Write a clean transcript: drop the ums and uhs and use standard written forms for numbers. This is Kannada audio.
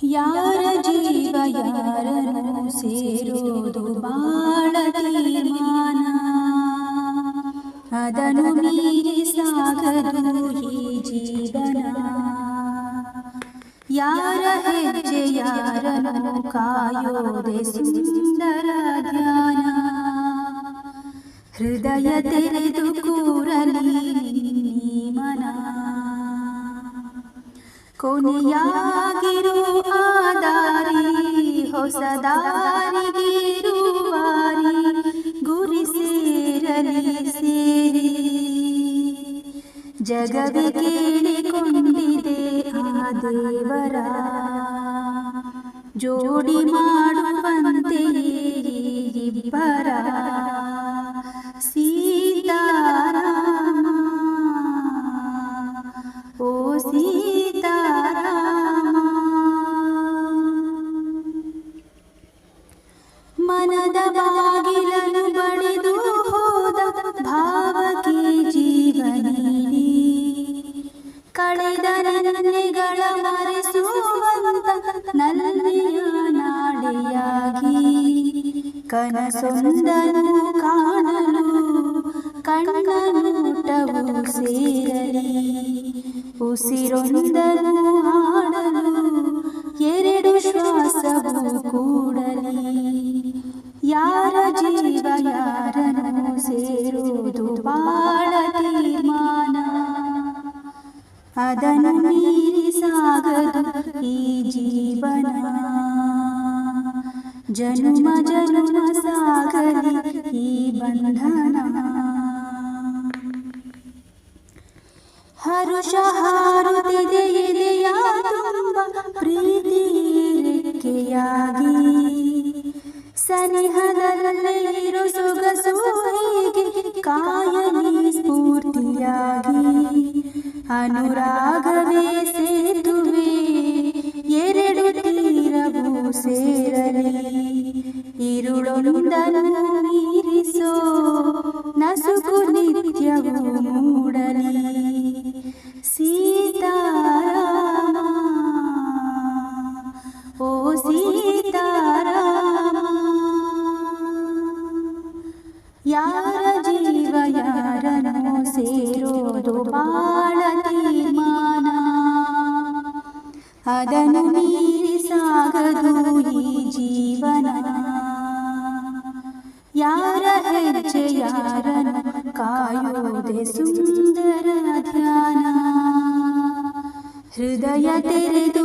ಯಾರ ಜೀವ ಯಾರನ್ನು ಸೇರೋದು ಬಾಳ ತೀರ್ಮಾನ, ಅದನ್ನು ಮೀರಿ ಸಾಗದು ಈ ಜೀವನ. ಯಾರ ಹೆಜ್ಜೆ ಯಾರನ್ನು ಕಾಯೋದೆ ಸುಂದರ ಧ್ಯಾನ, ಹೃದಯ ತೆರೆದು ಕೂರಲಿ ಮನ. ಕೊನೆಯಾಗಿರು ಆದಾರಿ, ಹೊಸ ದಾರಿಗಿರುವಾರಿ, ಗುರಿ ಸೇರಲಿ ಸೇರಿ. ಜಗವೇ ಕೇಳಿಕೊಂಡಿದೆ ಆ ದೇವರ, ಜೋಡಿ ಮಾಡುವಂತೆ ಇಬ್ಬರ. ಸೀತಾರಾಮ ಓ ಸೀತಾರಾಮ, ಮನದ ಬಾಗಿಲನ್ನು ಬಡಿದು ಹೋದ ಭಾವಕ್ಕೆ ಜೀವನೀಡಿ, ಕಳೆದ ನೆನ್ನೆಗಳ ಮರೆಸುವಂತ ನಲ್ಮೆಯ ನಾಳೆಯಾಗಿ. ಕನಸೊಂದನ್ನು ಕಾಣಲು ಕಣ್ಣನೋಟವು ಸೇರಲಿ, ಉಸಿರೊಂದನ್ನು ಹಾಡಲು ಎರಡು ಶ್ವಾಸವು ಕೂಡಲಿ. ಯಾರ ಜೀವ ಯಾರನ್ನು ಸೇರುವುದು ಬಾಳ ತೀರ್ಮಾನ, ಅದನ್ನು ಮೀರಿ ಸಾಗದು ಈ ಜೀವನ. ಜನುಮ ಜನುಮ ಸಾಗಲಿ ಈ ಬಂಧನ. ಹರುಷ ಹಾರುತ್ತಿದೆ ಎದೆಯ ತುಂಬ ಪ್ರೀತಿ ರೆಕ್ಕೆಯಾಗಿ, ಸನಿಹದಲ್ಲೇ ಇರು ಸೊಗಸು ಹೀಗೆ ಕಾಯಲಿ ಸ್ಫೂರ್ತಿಯಾಗಿ. ಅನುರಾಗವೇ ಸೇತುವೆ, ಎರಡು ತೀರವು ಸೇರಲಿ, ഇരുളൊಂದನ್ನು ಮೀರಿಸೋ ನಸುಕು ನಿತ್ಯವೂ ಮೂಡಲಿ. ಸೀತಾರಾಮ ಓ ಸೀತಾರಾಮ, ಯಾರ ಜೀವ ಯಾರನ್ನು ಸೇರೋದು ಬಾಳ ತೀರ್ಮಾನ, ಅದನ್ನು ಮೀರಿ ಸಾಗದು ಈ ಜೀವನ. ಯಾರ ಹೆಜ್ಜೆ ಯಾರನ್ನು ಕಾಯೋದೆ ಸುಂದರ ಧ್ಯಾನ, ಹೃದಯ ತೆರೆದು